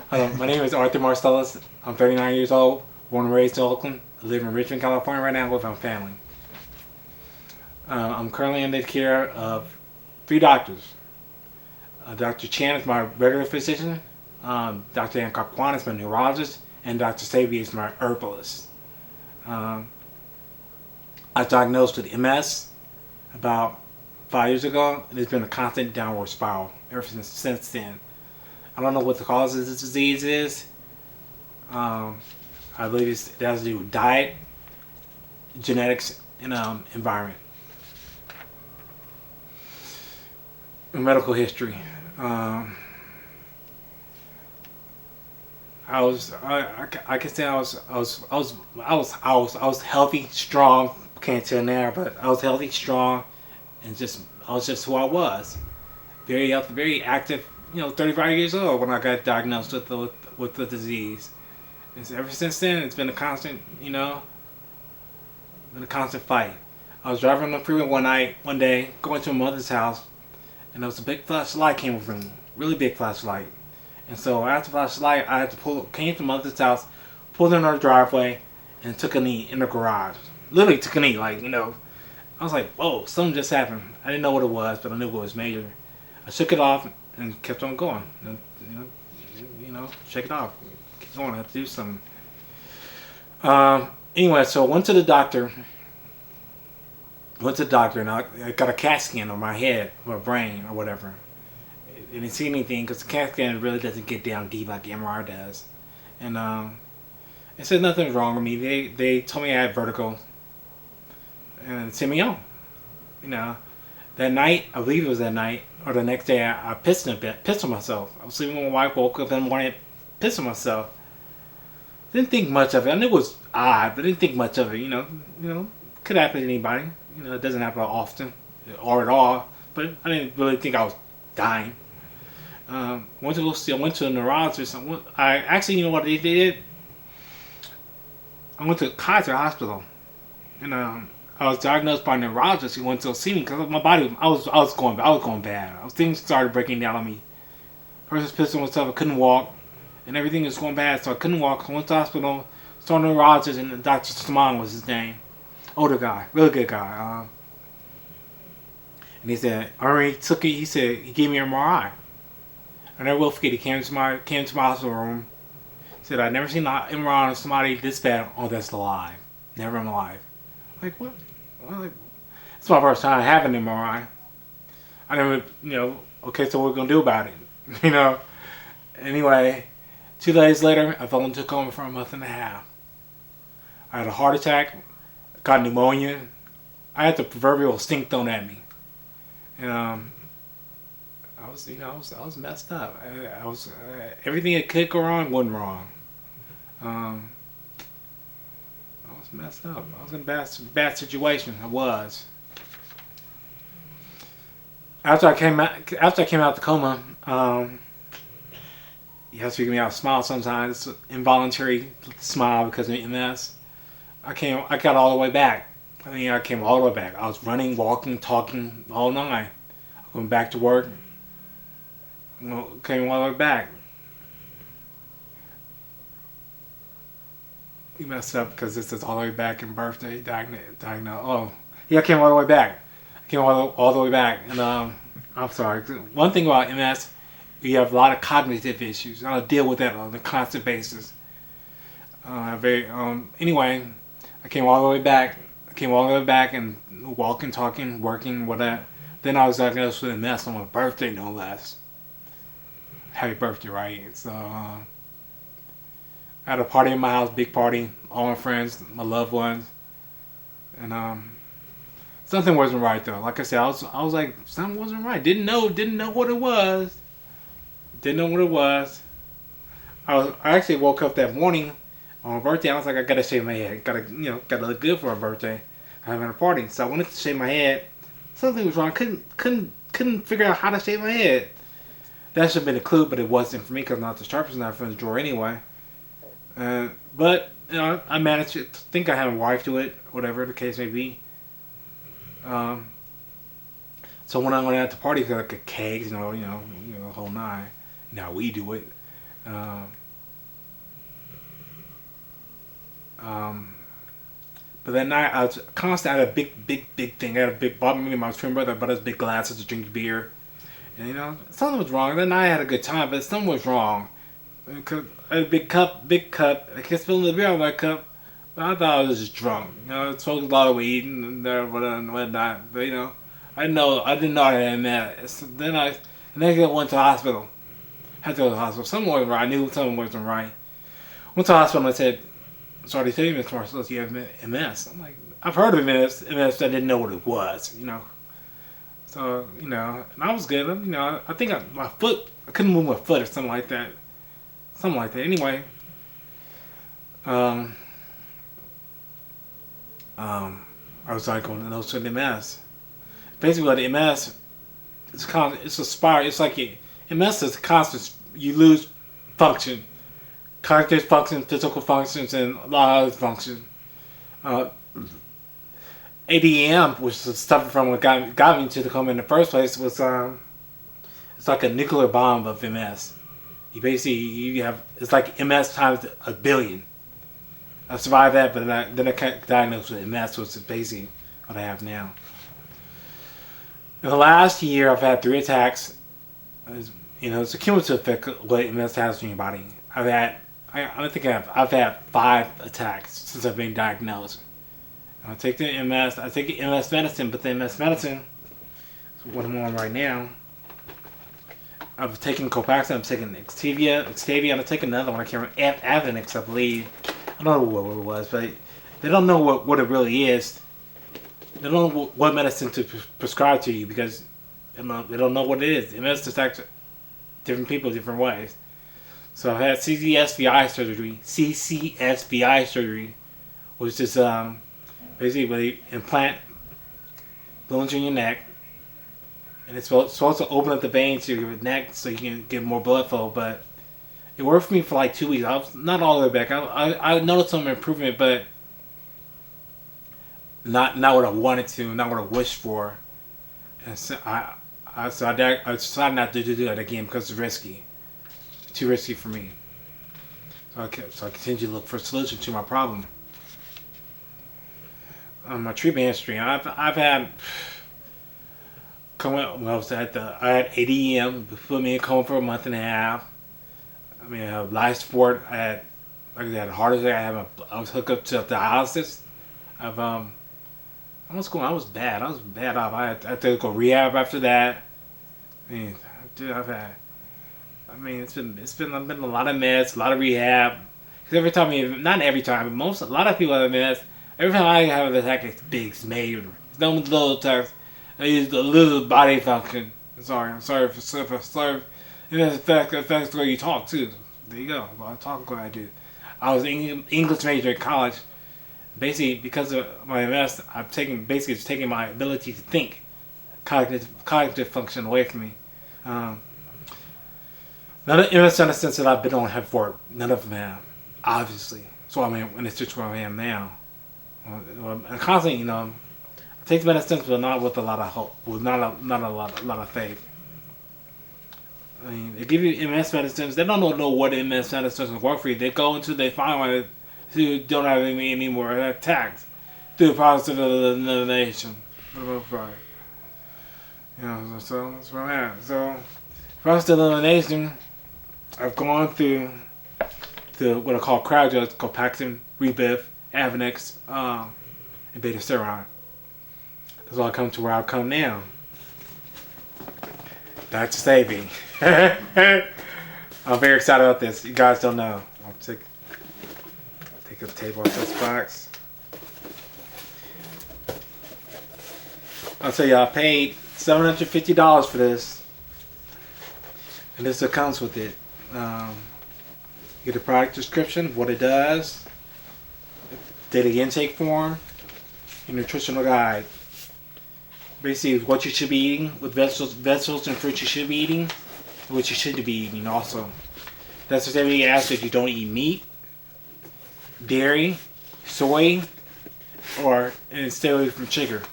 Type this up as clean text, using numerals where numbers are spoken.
Hello, my name is Arthur Marcelous. I'm 39 years old, born and raised in Oakland. I live in Richmond, California right now with my family. I'm currently under the care of three doctors. Dr. Chan is my regular physician, Dr. Hancock Kwan is my neurologist, and Dr. Sabi is my herbalist. Um, I was diagnosed with MS about 5 years ago, and it's been a constant downward spiral ever since then. I don't know what the cause of this disease is. Um, I believe it has to do with diet, genetics, and environment. Medical history. Um, I can say I was healthy, strong. Can't tell now, but I was healthy, strong, and I was just who I was. Very healthy, very active. 35 years old when I got diagnosed with the disease. And ever since then, it's been a constant, been a constant fight. I was driving on the freeway one day, going to my mother's house, and there was a big flashlight came over me, really big flashlight. And so after the flashlight, I had to came to mother's house, pulled in her driveway, and took a knee in the garage. Literally took a knee, I was like, whoa, something just happened. I didn't know what it was, but I knew it was major. I shook it off and kept on going. And, shake it off, keep going. I have to do something. Anyway, so I went to the doctor. And I got a CAT scan on my head, my brain, or whatever. It didn't see anything because the CAT scan really doesn't get down deep like the MRI does. And it said nothing was wrong with me. They told me I had vertigo and sent me home. That night, I believe it was that night, or the next day, I pissed on myself. I was sleeping with my wife, woke up in the morning, pissed on myself. Didn't think much of it. I knew it was odd, but didn't think much of it. Could happen to anybody. It doesn't happen often or at all. But I didn't really think I was dying. Went to a neurologist. I actually, you know what they did? I went to Kaiser Hospital, and I was diagnosed by a neurologist who went to see me because my body, I was going bad. Things started breaking down on me. First, pissed on myself. I couldn't walk, and everything was going bad, so I couldn't walk. I went to the hospital, saw a neurologist, and Dr. Saman was his name. Older guy, really good guy. And he said, he said he gave me an MRI. I never will forget. He came to my hospital room. He said, I've never seen an MRI on somebody this bad. Oh, that's alive. Never in my life. Like what? Well, it's my first time having an MRI. I never, okay, so what are we gonna do about it? Anyway, 2 days later, I fell into a coma for a month and a half. I had a heart attack, got pneumonia. I had the proverbial stink thrown at me, and I was messed up. I was everything that could go wrong went wrong. I was messed up. I was in a bad situation. I was. After I came out the coma, you have to figure me out. Smile sometimes, involuntary smile because of MS. I got all the way back. I came all the way back. I was running, walking, talking all night. I went back to work. Came all the way back. You messed up because this is all the way back in birthday diagnosed. Oh, yeah, I came all the way back. I came all the way back, and I'm sorry. One thing about MS, you have a lot of cognitive issues. I deal with that on a constant basis. Anyway, I came all the way back. And walking, talking, working, whatever. Then I was diagnosed with MS on my birthday, no less. Happy birthday, right? So I had a party in my house, big party, all my friends, my loved ones, and something wasn't right though. Like I said, I was like something wasn't right. Didn't know what it was. I actually woke up that morning on my birthday. I was like, I gotta shave my head. Gotta look good for a birthday. I'm having a party, so I wanted to shave my head. Something was wrong. Couldn't figure out how to shave my head. That should have been a clue, but it wasn't for me because I'm not the sharpest knife in the drawer anyway. But I managed to think I had a wife to it, whatever the case may be. So when I went out to parties, like kegs, the whole nine. We do it. Um, um, but that night I was constantly had a big thing. I had a big bought me and my twin brother bought us big glasses to drink beer, and something was wrong. That night I had a good time, but something was wrong. Because I had a big cup. I kept spilling the beer out of my cup. But I thought I was just drunk. I smoked a lot of weed and whatnot. But I didn't know I had that. So then I went to the hospital. Had to go to the hospital. Something wasn't right. I knew something wasn't right. Went to the hospital and I said, "Sorry to tell you, Mr. Marcelous, you have MS." I'm like, I've heard of MS, but I didn't know what it was. So and I was good. I think my foot. I couldn't move my foot or something like that. Something like that. Anyway, I was like going to know the MS. Basically, the MS, it's a spiral. It's like MS is constant. You lose function, cognitive function, physical functions, and a lot of other functions. ADM, which is stuff from what got me to the coma in the first place, was it's like a nuclear bomb of MS. It's like MS times a billion. I survived that, but then I got diagnosed with MS, which is basically what I have now. In the last year, I've had 3 attacks. It's a cumulative effect of what MS has on your body. I've had 5 attacks since I've been diagnosed. I take MS medicine, but the MS medicine is what I'm on right now. I've taken Copaxone, I've taken Xtavia, and I've taken another one. I can't remember, Avenix, I believe. I don't know what it was, but they don't know what it really is. They don't know what medicine to prescribe to you because they don't know what it is. MS attacks different people different ways. So I've had CCSVI surgery, which is basically where they implant balloons in your neck. And it's supposed to open up the veins to your neck so you can get more blood flow. But it worked for me for like 2 weeks. I was not all the way back. I noticed some improvement, but not what I wanted to, not what I wished for. And so I decided not to do that again because it's risky. Too risky for me. So I continued to look for a solution to my problem. My treatment history. I've had. I had ADEM, put me in coma for a month and a half. I had life support. I had a heart attack. I was hooked up to dialysis. I was bad. I was bad off. I had to go rehab after that. It's been I've been a lot of meds, a lot of rehab. Because not every time, but a lot of people have meds. Every time I have an attack, it's big, it's major. It's no little attacks. I use a little body function. I'm sorry if it affects the way you talk too. There you go. I talk what I do. I was an English major at college. Basically, because of my MS, it's taking my ability to think, cognitive function away from me. None of the MS medicines that I've been on have worked. None of them have, obviously. So in the situation where I am now. I'm constantly, I take medicines, but not with a lot of hope, with not a lot of faith. They give you MS medicines. They don't know what MS medicines work for you. They go until they find one who don't have any more attacks through the process of elimination. So that's where I'm at. So, process of elimination, I've gone through what I call crowd drugs, Copaxone, Rebif, Avenix, and beta steroid. That's all I come to where I come now. Back to saving. I'm very excited about this. You guys don't know. I'll take a tape off this box. I'll tell you, I paid $750 for this. And this comes with it. Get a product description, what it does, daily intake form, and nutritional guide. Basically, what you should be eating with vegetables and fruits you should be eating, and what you shouldn't be eating also. That's what every aspect. You don't eat meat, dairy, soy, and stay away from sugar.